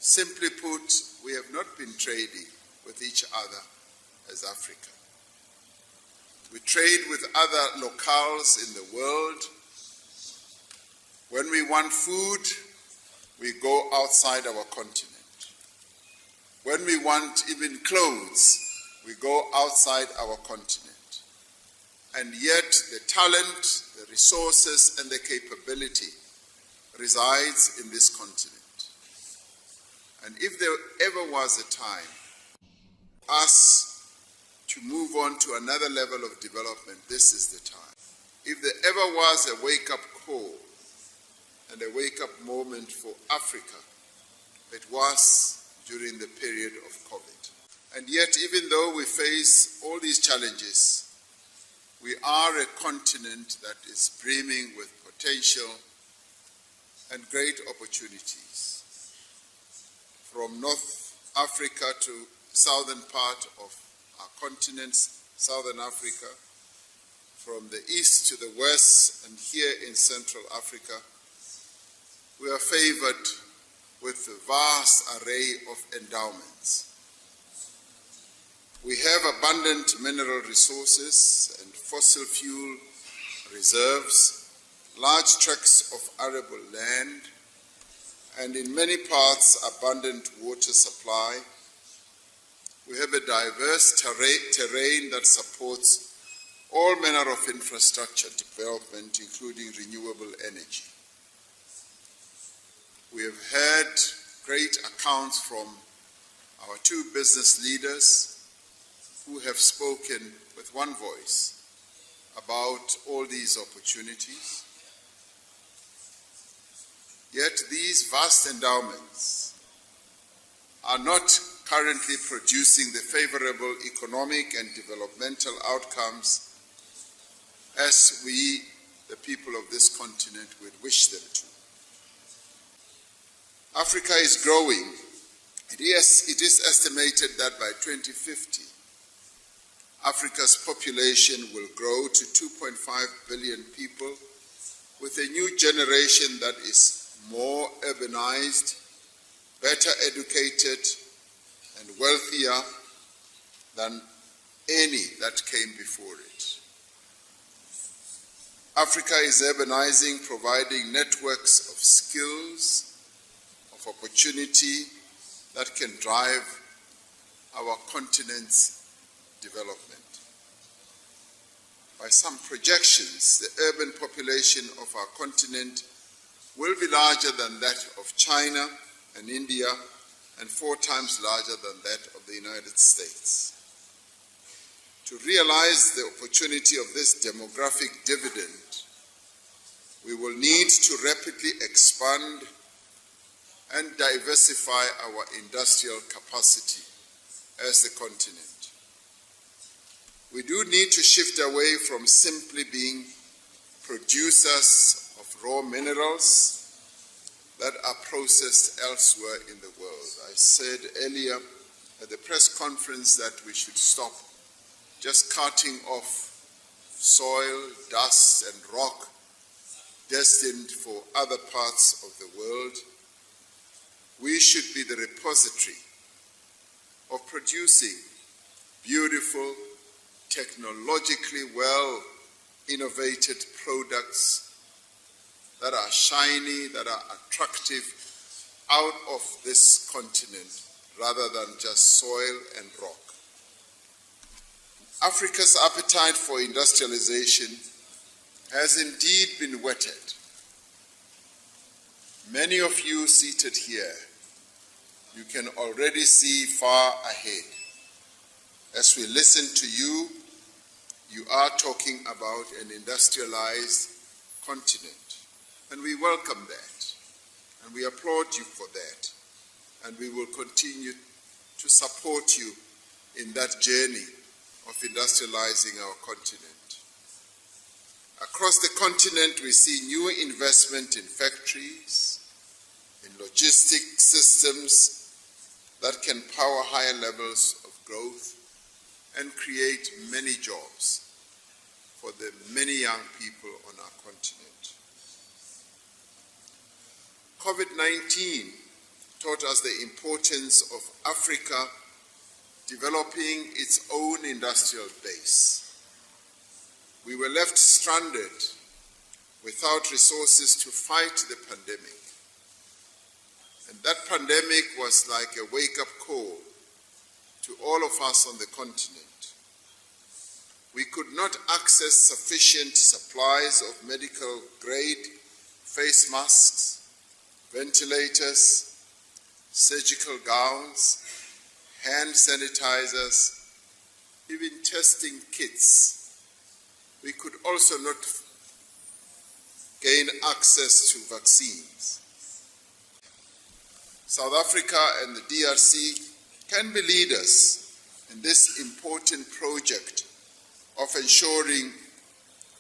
Simply put, we have not been trading with each other as Africa. We trade with other locales in the world. When we want food, we go outside our continent. When we want even clothes, we go outside our continent. And yet the talent, the resources, and the capability resides in this continent. And if there ever was a time for us to move on to another level of development, this is the time. If there ever was a wake-up call and a wake-up moment for Africa, it was during the period of COVID. And yet, even though we face all these challenges, we are a continent that is brimming with potential and great opportunities. From North Africa to southern part of our continent, Southern Africa, from the east to the west, and here in Central Africa, we are favored with a vast array of endowments. We have abundant mineral resources and fossil fuel reserves, large tracts of arable land, and in many parts abundant water supply. We have a diverse terrain that supports all manner of infrastructure development, including renewable energy. We have heard great accounts from our two business leaders who have spoken with one voice about all these opportunities. Yet these vast endowments are not currently producing the favorable economic and developmental outcomes as we, the people of this continent, would wish them to. Africa is growing. It is estimated that by 2050, Africa's population will grow to 2.5 billion people, with a new generation that is more urbanized, better educated, and wealthier than any that came before it. Africa is urbanizing, providing networks of skills, of opportunity that can drive our continent's development. By some projections, the urban population of our continent will be larger than that of China and India, and 4 times larger than that of the United States. To realize the opportunity of this demographic dividend, we will need to rapidly expand and diversify our industrial capacity as the continent. We do need to shift away from simply being producers of raw minerals that are processed elsewhere in the world. I said earlier at the press conference that we should stop just cutting off soil, dust, and rock destined for other parts of the world. We should be the repository of producing beautiful, technologically well innovated products that are shiny, that are attractive out of this continent rather than just soil and rock. Africa's appetite for industrialization has indeed been whetted. Many of you seated here, you can already see far ahead. As we listen to you, you are talking about an industrialized continent. And we welcome that, and we applaud you for that, and we will continue to support you in that journey of industrializing our continent. Across the continent, we see new investment in factories, in logistic systems that can power higher levels of growth and create many jobs for the many young people on our continent. COVID-19 taught us the importance of Africa developing its own industrial base. We were left stranded without resources to fight the pandemic. And that pandemic was like a wake-up call to all of us on the continent. We could not access sufficient supplies of medical-grade face masks, ventilators, surgical gowns, hand sanitizers, even testing kits. We could also not gain access to vaccines. South Africa and the DRC can be leaders in this important project of ensuring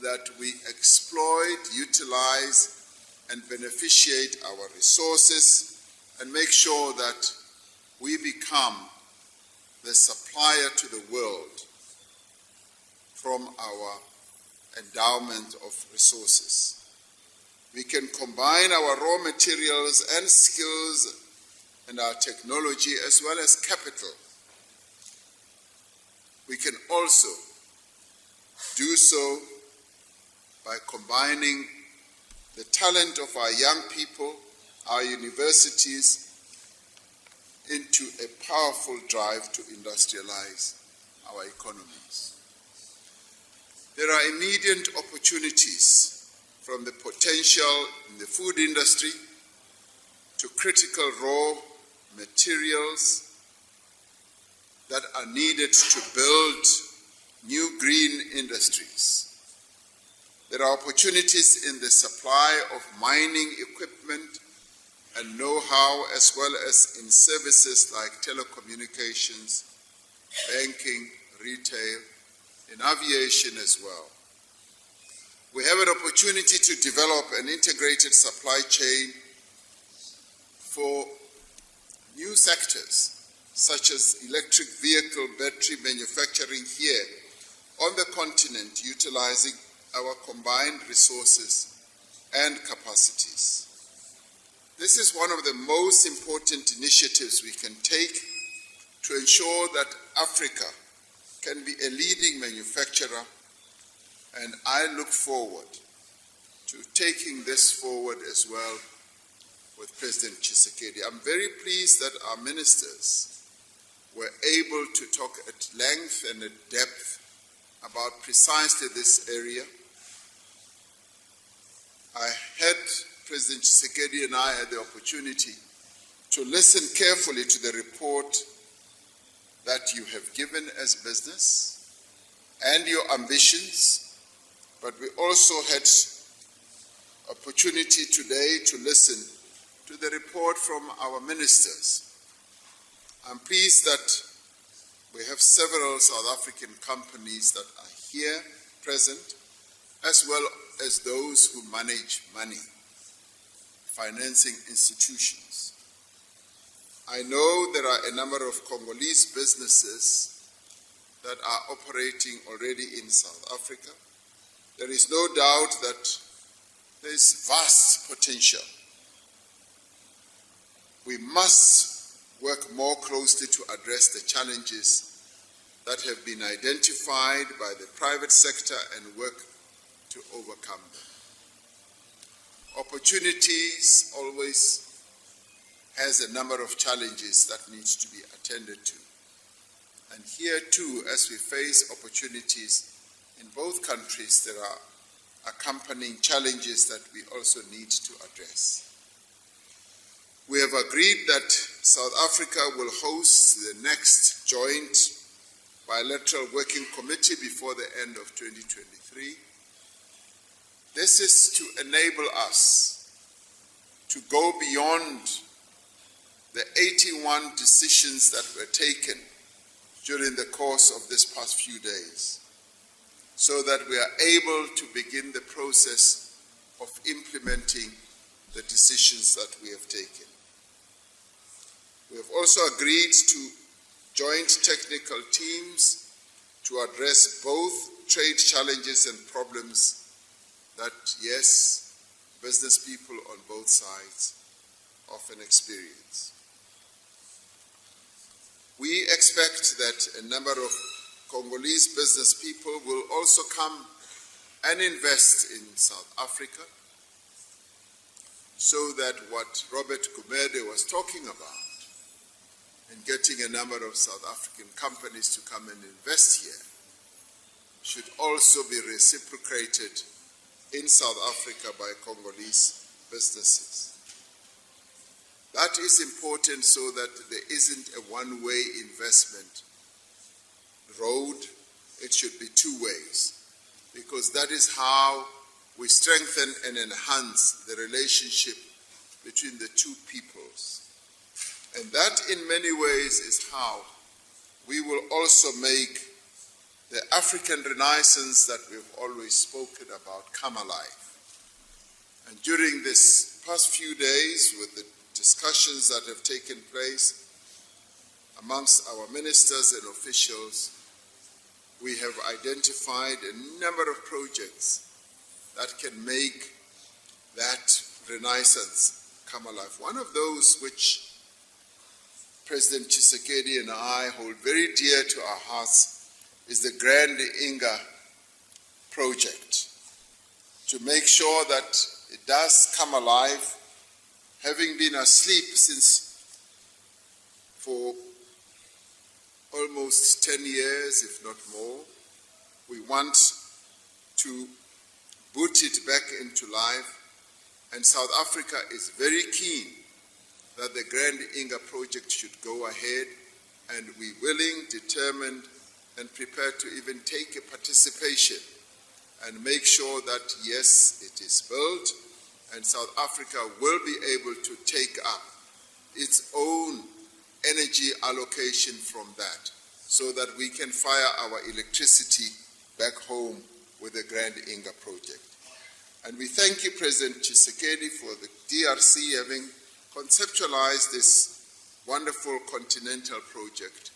that we exploit, utilize, and beneficiate our resources and make sure that we become the supplier to the world from our endowment of resources. We can combine our raw materials and skills and our technology as well as capital. We can also do so by combining the talent of our young people, our universities, into a powerful drive to industrialize our economies. There are immediate opportunities from the potential in the food industry to critical raw materials that are needed to build new green industries. There are opportunities in the supply of mining equipment and know-how, as well as in services like telecommunications, banking, retail, in aviation as well. We have an opportunity to develop an integrated supply chain for new sectors, such as electric vehicle battery manufacturing here on the continent, utilizing our combined resources and capacities. This is one of the most important initiatives we can take to ensure that Africa can be a leading manufacturer, and I look forward to taking this forward as well with President Tshisekedi. I'm very pleased that our ministers were able to talk at length and at depth about precisely this area. President Tshisekedi and I had the opportunity to listen carefully to the report that you have given as business and your ambitions, but we also had opportunity today to listen to the report from our ministers. I'm pleased that we have several South African companies that are here present, as well as those who manage money, financing institutions. I know there are a number of Congolese businesses that are operating already in South Africa. There is no doubt that there is vast potential. We must work more closely to address the challenges that have been identified by the private sector and work to overcome them. Opportunities always has a number of challenges that needs to be attended to. And here too, as we face opportunities in both countries, there are accompanying challenges that we also need to address. We have agreed that South Africa will host the next joint bilateral working committee before the end of 2023. This is to enable us to go beyond the 81 decisions that were taken during the course of this past few days, so that we are able to begin the process of implementing the decisions that we have taken. We have also agreed to joint technical teams to address both trade challenges and problems that, yes, business people on both sides often experience. We expect that a number of Congolese business people will also come and invest in South Africa, so that what Robert Gumede was talking about, in getting a number of South African companies to come and invest here, should also be reciprocated in South Africa by Congolese businesses. That is important so that there isn't a one-way investment road. It should be two ways, because that is how we strengthen and enhance the relationship between the two peoples. And that in many ways is how we will also make the African Renaissance that we've always spoken about come alive. And during this past few days, with the discussions that have taken place amongst our ministers and officials, we have identified a number of projects that can make that Renaissance come alive. One of those which President Tshisekedi and I hold very dear to our hearts is the Grand Inga project, to make sure that it does come alive, having been asleep for almost 10 years, if not more. We want to boot it back into life, and South Africa is very keen that the Grand Inga project should go ahead, and we're willing, determined, and prepared to even take a participation and make sure that, yes, it is built, and South Africa will be able to take up its own energy allocation from that, so that we can fire our electricity back home with the Grand Inga project. And we thank you, President Tshisekedi, for the DRC having conceptualized this wonderful continental project.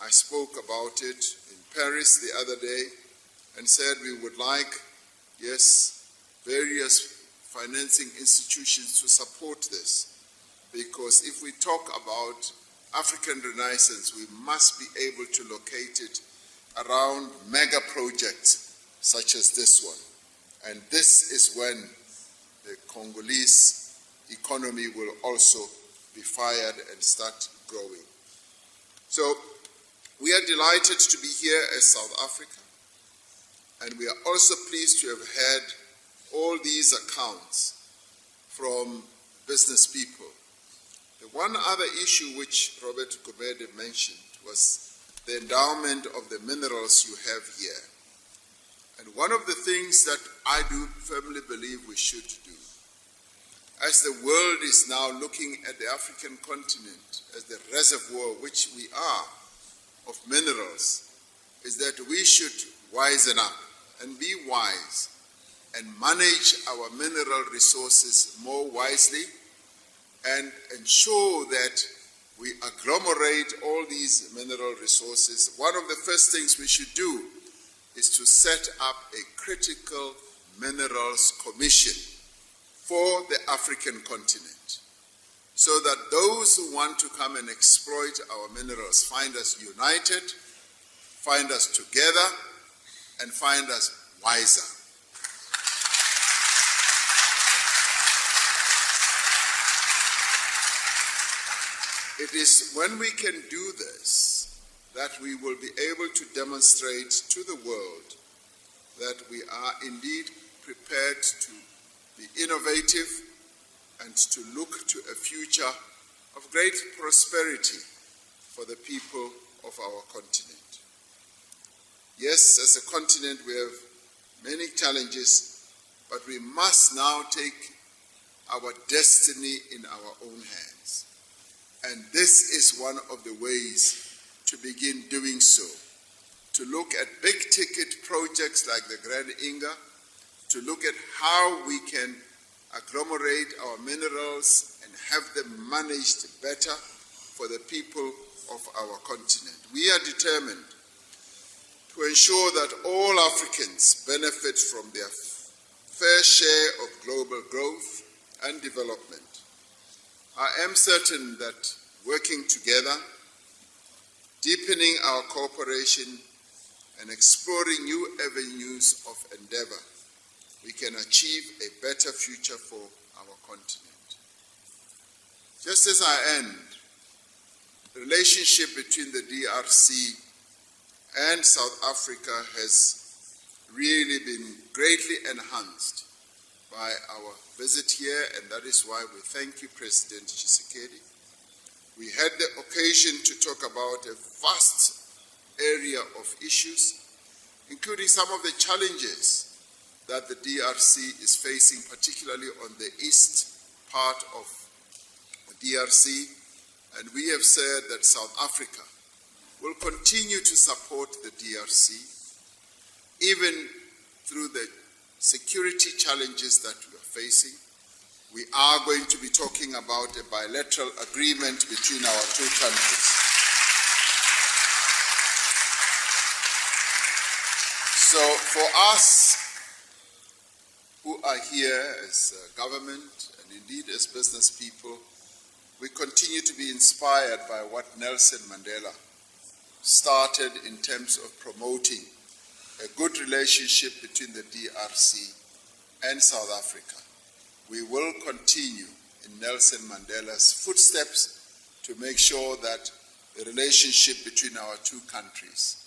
I spoke about it in Paris the other day and said we would like, yes, various financing institutions to support this, because if we talk about African Renaissance, we must be able to locate it around mega projects such as this one. And this is when the Congolese economy will also be fired and start growing. So we are delighted to be here as South Africa, and we are also pleased to have had all these accounts from business people. The one other issue which Robert Gumede mentioned was the endowment of the minerals you have here. And one of the things that I do firmly believe we should do, as the world is now looking at the African continent as the reservoir which we are of minerals, is that we should wisen up and be wise and manage our mineral resources more wisely and ensure that we agglomerate all these mineral resources. One of the first things we should do is to set up a critical minerals commission for the African continent, so that those who want to come and exploit our minerals find us united, find us together, and find us wiser. It is when we can do this that we will be able to demonstrate to the world that we are indeed prepared to be innovative and to look to a future of great prosperity for the people of our continent. Yes, as a continent we have many challenges, but we must now take our destiny in our own hands. And this is one of the ways to begin doing so. To look at big ticket projects like the Grand Inga, to look at how we can agglomerate our minerals and have them managed better for the people of our continent. We are determined to ensure that all Africans benefit from their fair share of global growth and development. I am certain that working together, deepening our cooperation and exploring new avenues of endeavor, we can achieve a better future for our continent. Just as I end, the relationship between the DRC and South Africa has really been greatly enhanced by our visit here, and that is why we thank you, President Tshisekedi. We had the occasion to talk about a vast area of issues, including some of the challenges that the DRC is facing, particularly on the east part of the DRC. And we have said that South Africa will continue to support the DRC, even through the security challenges that we are facing. We are going to be talking about a bilateral agreement between our two countries. So for us who are here as government and indeed as business people, we continue to be inspired by what Nelson Mandela started in terms of promoting a good relationship between the DRC and South Africa. We will continue in Nelson Mandela's footsteps to make sure that the relationship between our two countries